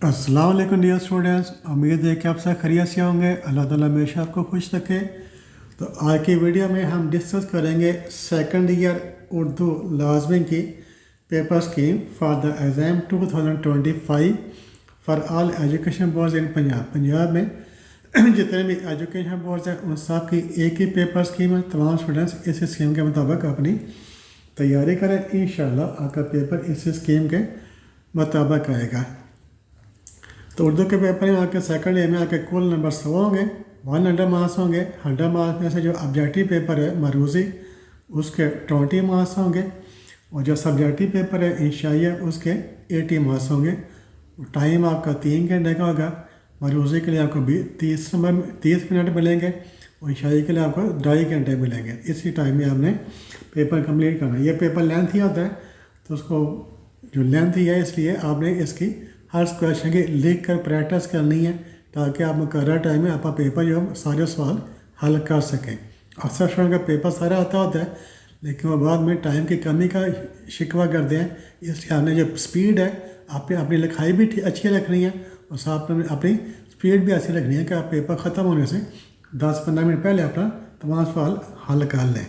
अस्सलाम वालेकुम dear students, उम्मीद है कि आप सब खैरियत से होंगे। अल्लाह ताला हमेशा आपको खुश रखे। तो आज की वीडियो में हम डिस्कस करेंगे सेकंड ईयर उर्दू लाजमी की paper scheme for the exam 2025 for all education boards in Punjab. Punjab में जितने भी एजुकेशन बोर्ड्स हैं उन सब की एक ही पेपर स्कीम है। तमाम स्टूडेंट्स इस स्कीम के मुताबिक अपनी तैयारी करें। इंशाल्लाह आपका पेपर इस स्कीम के मुताबिक आएगा। तो उर्दू के पेपर में आपके सेकंड ईयर में आपके कुल नंबर 100 होंगे, 100 मार्क्स होंगे। 100 मार्क्स में से जो ऑब्जेक्टिव पेपर है मरूज़ी उसके 20 मार्क्स होंगे और जो सब्जेक्टिव पेपर है इंशाइया उसके 80 मार्क्स होंगे। टाइम आपका 3 घंटे का होगा। मरूज़ी के लिए आपको 30 मिनट मिलेंगे और इंशाइया के लिए आपको 2.5 घंटे मिलेंगे। इसी टाइम में आपने पेपर कंप्लीट करना है। ये पेपर लेंथ ही होता है तो उसको जो लेंथ ही है इसलिए आपने इसकी हर क्वेश्चन की लिख कर प्रैक्टिस करनी है ताकि आप मुकर्रर टाइम में आपका पेपर जो सारे सवाल हल कर सकें। अक्सर स्टूडेंट का पेपर सारा आता होता है लेकिन वो बाद में टाइम की कमी का शिकवा करते हैं। इसलिए आपने जो स्पीड है आप अपनी लिखाई भी अच्छी रखनी है और साथ में अपनी स्पीड भी ऐसी रखनी है कि आप पेपर ख़त्म होने से 10-15 मिनट पहले अपना तमाम सवाल हल कर लें।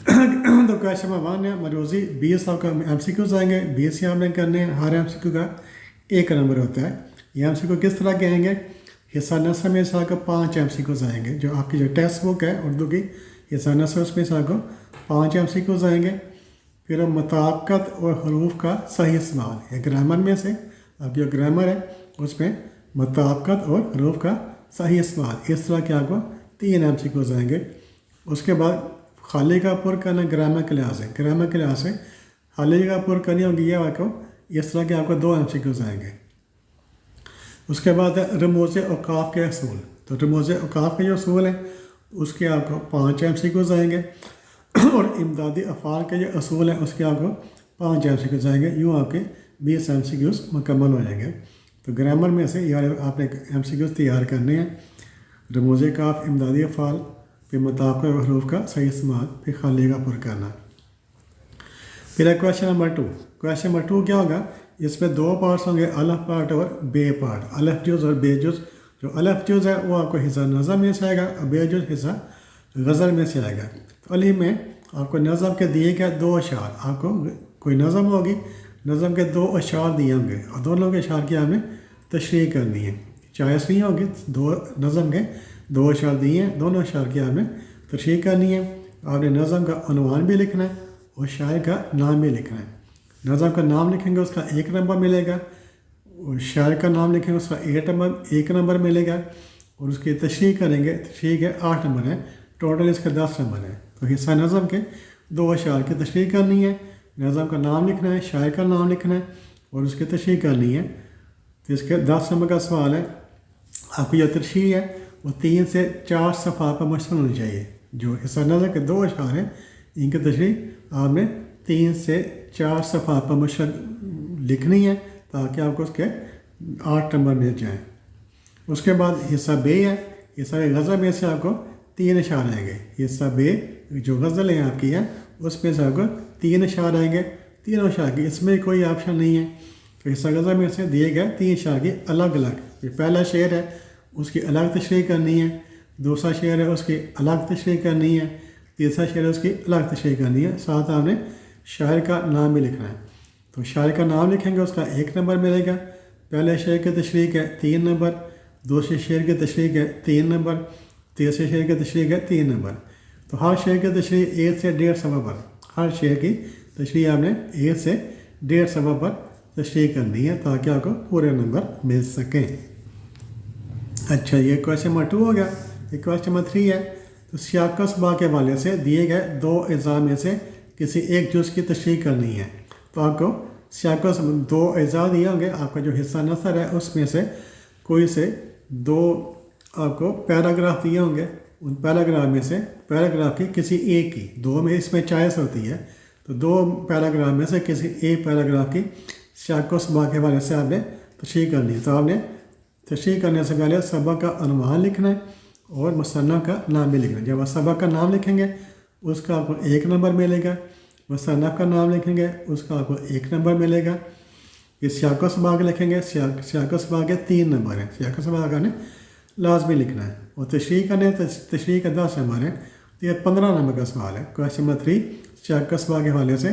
तो क्वेश्चन नंबर 1 है मरूज़ी 20 आपका MCQs आएंगे। 20 ही आपने करने हैं। हर MCQ का 1 नंबर होता है। ये MCQ किस तरह के आएंगे? हिस्सा नस्र में से आपको 5 MCQs आएंगे। जो आपकी जो टेक्स्ट बुक है उर्दू की हिस्सा नस्र उसमें से आपको 5 MCQs आएंगे। फिर मुताबिकत और हरूफ का सही इस्तेमाल, ये ग्रामर में से आपकी जो ग्रामर है उसमें मुताबिकत और हरूफ का सही इस्तेमाल, इस तरह के आपको 3 MCQs आएंगे। उसके बाद खाली का पुर करना ग्रामर के लिहाज से, ग्रामर के लिहाज से खाली का पुर करनी होगी। ये आपको इस तरह के आपको 2 MCQs आएंगे। उसके बाद है रमूज़ औकाफ के असूल। तो रमूज़ औकाफ के जो असूल हैं उसके आपको 5 MCQs आएंगे और इमदादी अफ़ाल के जो असूल हैं उसके आपको 5 MCQs आएंगे। यूँ आपके 20 MCQs मुकम्मल हो जाएंगे। तो ग्रामर में से यार आपने MCQs तैयार करने हैं। रमूज़ औकाफ, इमदादी अफ़ाल, फिर मुताबिक हरूफ का सही इस्तेमाल, फिर खाली का पुर करना। फिर क्वेश्चन नंबर 2। क्वेश्चन नंबर 2 क्या होगा? इसमें 2 पार्ट्स होंगे, अलफ पार्ट और बे पार्ट। अलफ जुज़ और बे जुज़। जो अलफ जुज़ है वो आपको हिस्सा नज़म में से आएगा और बे जुज़ हिस्सा गज़ल में से आएगा। तो अली में आपको नज़म के दिए गए 2 अशार, आपको कोई नज़म होगी, नज़म के 2 अशार दिए होंगे और दोनों के अशार की आपने तशरीह करनी है। चॉइस नहीं होगी, 2 नज़म के 2 अशार दिए हैं, दोनों अशार की आपने तशरीह करनी है। आपने नज़म का उन्वान भी लिखना है और शायर का नाम भी लिखना है। नज़म का नाम लिखेंगे उसका 1 नंबर मिलेगा और शायर का नाम लिखेंगे उसका 1 नंबर मिलेगा और उसकी तशरीह करेंगे, तशरीह के 8 नंबर है, टोटल इसका 10 नंबर है। तो हिस्सा नज़म के 2 अशार की तशरीह करनी है, नज़म का नाम लिखना है, शायर का नाम लिखना है और उसकी तशरीह करनी है। तो इसके 10 नंबर का सवाल है। आपकी जो तशरीह है वो 3 से 4 सफ़ा पर मुश्तमिल होनी चाहिए। जो हिस्सा नज़र के 2 अशार हैं इनकी तशरीह आपने 3 से 4 सफ़ा पर मुश्तमिल लिखनी है ताकि आपको उसके 8 नंबर मिल जाएँ। उसके बाद हिस्सा बे है। हिस्सा गज़ल में से आपको 3 अशार आएंगे। हिस्सा बे जो गज़ल है आपकी है उसमें से आपको 3 अशार आएंगे। 3 अशार की इसमें कोई ऑप्शन नहीं है। तो हिस्सा गज़ल में से दिए गए 3 अशार की अलग अलग, पहला शेर है उसकी अलग तशरीह करनी है, दूसरा शेर है उसकी अलग तशरीह करनी है, तीसरा शेर है उसकी अलग तशरीह करनी है। साथ आपने शायर का नाम भी लिखना है। तो शायर का नाम लिखेंगे उसका 1 नंबर मिलेगा। पहले शेर की तशरीह है 3 नंबर, दूसरे शेर की तशरीह है 3 नंबर, तीसरे शेर की तशरीह है 3 नंबर। तो हर शेर की तशरीह 1 से 1.5 सफ़ा पर, हर शेर की तशरीह आपने 1 से 1.5 सफ़ा पर तशरीह करनी है ताकि आपको पूरे नंबर मिल सकें। अच्छा, ये क्वेश्चन नंबर 2 हो गया। ये क्वेश्चन नंबर 3 है। तो सियाक़ सबा के हवाले से दिए गए 2 अज़ा में से किसी एक जुज़ की तशरीह करनी है। तो आपको सियाक़ 2 अज़ा दिए होंगे। आपका जो हिस्सा नसर है उसमें से कोई से 2 आपको पैराग्राफ दिए होंगे। उन पैराग्राफ में से पैराग्राफ की किसी एक की, 2 में इसमें चॉइस होती है, तो 2 पैराग्राफ में से किसी एक पैराग्राफ की सियाक़ सबा के हवाले से आपने तशरीह करनी है। तो आपने तशरीह करने से पहले सबक का अनुमान लिखना है और मुसन्नफ़ का नाम भी लिखना है। जब आप सबक का नाम लिखेंगे उसका आपको 1 नंबर मिलेगा, मुसन्नफ़ का नाम लिखेंगे उसका आपको 1 नंबर मिलेगा یہ سیاق و سباق لکھیں گے. سیاق و سباق کے 3 نمبر ہیں. سیاق و سباق نے لازمی لکھنا ہے. اور تشریح کرنے تشریح کا 10 نمبر ہے. تو یہ 15 نمبر کا سوال ہے. کویشچن نمبر 3 سیاق و سباق کے حوالے سے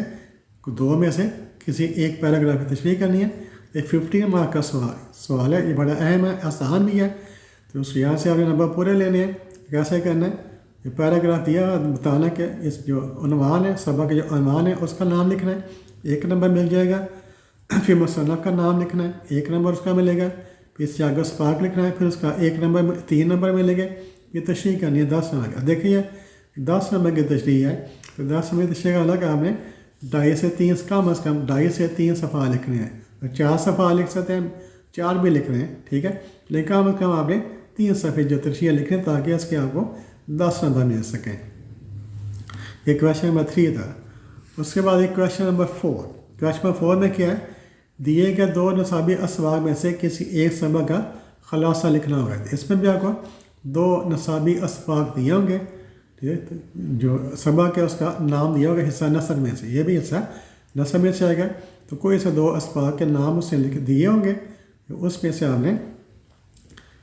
2 میں سے کسی ایک پیراگراف کی تشریح کرنی ہے. یہ 15 مارک کا سوال ہے. یہ بڑا اہم ہے, آسان بھی ہے. تو اس یہاں سے آپ نے نمبر پورے لینے ہیں. کیسے کرنا ہے؟ یہ پیراگراف دیا بتانا کہ اس جو عنوان ہے, سبق کا جو عنوان ہے اس کا نام لکھنا ہے, 1 نمبر مل جائے گا. پھر مصنف کا نام لکھنا ہے, 1 نمبر اس کا ملے گا. پھر سیاق و سباق لکھنا ہے, پھر اس کا 1 نمبر 3 نمبر ملے گے. یہ تشریح کرنی ہے 10 نمبر کا. دیکھیے 10 نمبر کی تشریح ہے. تو 10 نمبر کی تشریح کا الگ آپ نے 2.5 سے 3 کم از کم 2.5 سے 3 صفحہ لکھنے ہیں. 4 صفحہ لکھ سکتے ہیں, 4 بھی لکھ رہے ہیں, ٹھیک ہے, لیکن کم از کم آپ نے 3 صفحے جو تشریح لکھیں تاکہ اس کے آپ کو 10 نمبر مل سکیں. یہ کویشچن نمبر 3 تھا. اس کے بعد ایک کویشچن نمبر 4. کویشچن نمبر 4 میں کیا ہے؟ دیے گئے 2 نصابی اسباق میں سے کسی ایک سبق کا خلاصہ لکھنا ہوگا. اس میں بھی آپ کو 2 نصابی اسباق دیے ہوں گے, ٹھیک ہے. جو سبق ہے اس کا نام دیا ہوگا حصہ نثر میں سے, یہ بھی حصہ نثر میں سے آئے گا. تو کوئی سے 2 اسباق کے نام اس سے لکھ دیے ہوں گے. اس میں سے آپ نے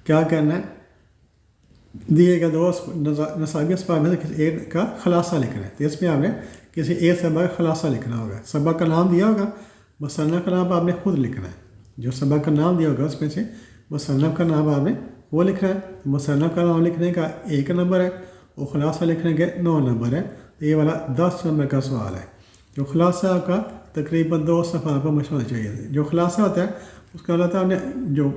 کیا کرنا ہے؟ دیے گئے 2 نصابی اسباق میں سے کسی ایک کا خلاصہ لکھنا ہے. تو اس میں آپ نے کسی ایک سبق کا خلاصہ لکھنا ہوگا. سبق کا نام دیا ہوگا, مصنف کا نام آپ نے خود لکھنا ہے. جو سبق کا نام دیا ہوگا اس میں سے مصنف کا نام آپ نے وہ لکھنا ہے. مصنف کا نام لکھنے کا 1 نمبر ہے, اور خلاصہ لکھنے کے 9 نمبر ہے. تو یہ والا 10 نمبر کا سوال ہے. جو خلاصہ آپ کا تقریباً 2 صفحہ پر مشتمل چاہیے. جو خلاصہ ہوتا ہے اس کا اللہ تعالیٰ نے جو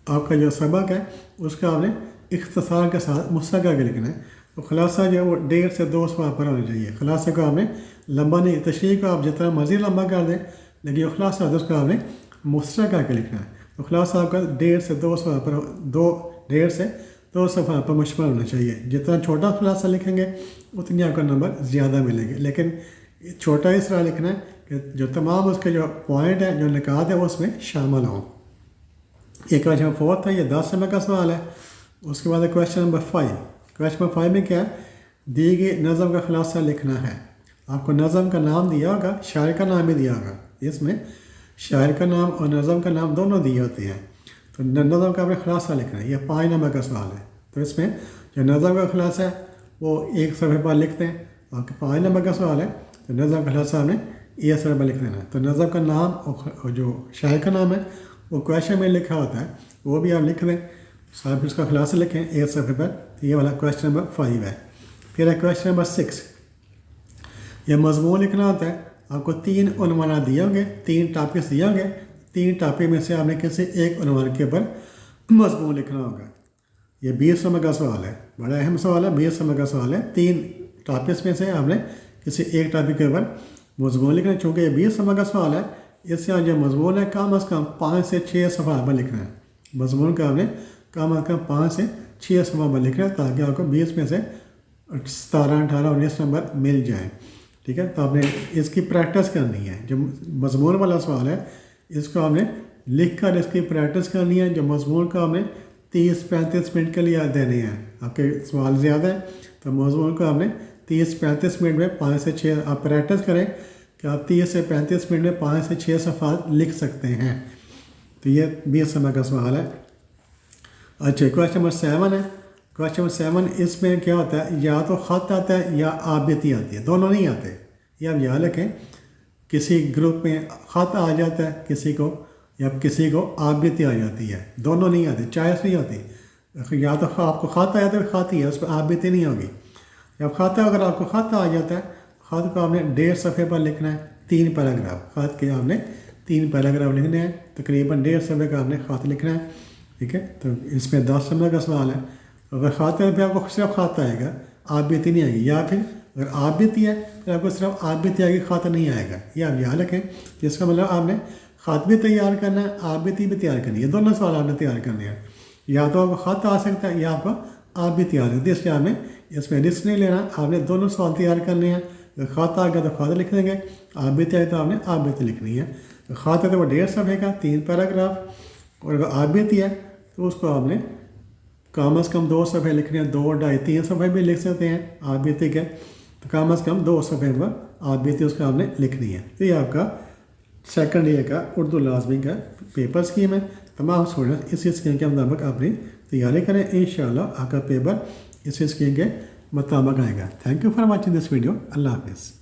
آپ کا جو سبق ہے اس کا آپ نے اختصار کے ساتھ مستقل کے لکھنا ہے. تو خلاصہ جو ہے وہ 1.5 سے 2 صفحہ پر ہونا چاہیے. خلاصے کو آپ نے لمبا نہیں, تشریح کو آپ جتنا مرضی لمبا کر دیں, لیکن جو خلاصہ ہوتا ہے اس کو آپ نے مستقل کر کے لکھنا ہے. تو خلاصہ آپ کا 1.5 سے 2 صفحہ پر 1.5 سے 2 صفحہ پر مشتمل ہونا چاہیے. جتنا چھوٹا خلاصہ لکھیں گے اتنی آپ کا نمبر زیادہ ملیں گے. لیکن چھوٹا اس طرح لکھنا ہے کہ جو تمام اس کے جو پوائنٹ ہیں, جو نکات ہیں, وہ اس میں شامل ہوں. یہ کویشچن نمبر 4 تھا. یہ 10 نمبر کا سوال ہے. اس کے بعد کویشچن نمبر 5. کویشچن نمبر 5 میں کیا ہے؟ دی گئی نظم کا خلاصہ لکھنا ہے. آپ کو نظم کا نام دیا ہوگا, شاعر کا نام بھی دیا ہوگا. اس میں شاعر کا نام اور نظم کا نام دونوں دیے ہوتے ہیں. تو نظم کا آپ نے خلاصہ لکھنا ہے. یہ 5 نمبر کا سوال ہے. تو اس میں جو نظم کا خلاصہ ہے وہ 1 صفحے پر لکھتے ہیں. آپ کے 5 نمبر کا سوال ہے تو نظم کا خلاصہ آپ نے 1 صفحے پر لکھ دینا ہے. تو نظم کا نام اور جو شاعر کا نام ہے وہ کویشچن میں لکھا ہوتا ہے, وہ بھی آپ لکھ دیں. صاحب اس کا خلاصہ لکھیں 1 صفحے پر. تو یہ والا کویشچن نمبر 5 ہے. پھر ہے کویشچن نمبر 6. یہ مضمون لکھنا ہوتا ہے. آپ کو 3 عنوانات دیے ہوں گے, 3 ٹاپکس دیے ہوں گے. 3 ٹاپک میں سے آپ نے کسی ایک عنوان کے اوپر مضمون لکھنا ہوگا. یہ 20 نمبر کا سوال ہے. بڑا اہم سوال ہے, 20 نمبر کا سوال ہے. 3 ٹاپکس میں سے آپ نے کسی ایک ٹاپک کے اوپر مضمون لکھنا ہے. چونکہ یہ 20 نمبر کا سوال ہے, اس سے جو مضمون ہے کم از کم 5 سے 6 صفحہ پر لکھنا ہے. مضمون کا آپ نے کم از کم 5 سے 6 صفحہ پر لکھنا ہے تاکہ آپ کو 20 میں سے 17, 18, 19 نمبر مل جائیں. ٹھیک ہے. تو آپ نے اس کی پریکٹس کرنی ہے. جو مضمون والا سوال ہے اس کو آپ نے لکھ کر اس کی پریکٹس کرنی ہے. جو مضمون کا آپ نے 30-35 منٹ کے لیے دینے ہیں. آپ کے سوال زیادہ ہیں تو مضمون کو آپ نے 30-35 منٹ میں 5 سے 6 آپ پریکٹس کریں کہ آپ 30 سے 35 منٹ میں 5 سے 6 صفحات لکھ سکتے ہیں. تو یہ 20 نمبر کا سوال ہے. اچھا, کویشچن نمبر 7 ہے. کویشچن نمبر 7 اس میں کیا ہوتا ہے؟ یا تو خط آتا ہے یا آبیتی آتی ہے. دونوں نہیں آتے. یہ آپ یاد رکھیں, کسی گروپ میں خط آ جاتا ہے کسی کو, یا کسی کو آبیتی آ جاتی ہے. دونوں نہیں آتے, چوائس نہیں ہوتی. یا تو آپ کو خط آیا تو خط ہی ہے, اس پہ آبیتی نہیں ہوگی. جب خط ہے, اگر آپ کو خط آ جاتا ہے, خط کو آپ نے 1.5 صفحے پر لکھنا ہے. 3 پیراگراف خط کے آپ نے 3 پیراگراف لکھنے ہیں. تقریباً 1.5 صفحے کا آپ نے خط لکھنا ہے. ٹھیک ہے. تو اس میں 10 نمبر کا سوال ہے. اگر خط ہے پھر آپ کو صرف خط آئے گا, آبیتی نہیں آئے گی. یا پھر اگر آبیتی ہے پھر آپ کو صرف آبیتی آئے گی, خط نہیں آئے گا. یہ آپ یاد رکھیں. جس کا مطلب آپ نے خط بھی تیار کرنا ہے, آبیتی بھی تیار کرنی ہے. دونوں سوال آپ نے تیار کرنے ہیں. یا تو آپ کو خط آ سکتا ہے یا آپ کو آبیتی آ سکتی ہے. اس لیے آپ نے اس میں رسک نہیں لینا. آپ نے دونوں سوال تیار کرنے ہیں. اگر خط آ گیا تو خط لکھ دیں گے, آبیتی آئے تو آپ نے آبیتی لکھنی ہے. خط ہے تو وہ 1.5 صفحے کا 3 پیراگراف, اور اگر آبیتی ہے تو اس کو آپ نے کم از کم 2 صفحے لکھنے ہیں. 2, 2.5, 3 صفحے بھی لکھ سکتے ہیں آبیتی کے. تو کم از کم 2 صفحے پر آبیتی اس کا آپ نے لکھنی ہے. تو یہ آپ کا सेकंड ईयर का उर्दू लाजमी का पेपर स्कीम है। तमाम स्टूडेंट्स इसी स्कीम के मुताबिक अपनी तैयारी करें, इंशाअल्लाह आपका पेपर इसी स्कीम के मुताबिक आएगा। Thank you for watching this video. अल्लाह हाफिज़।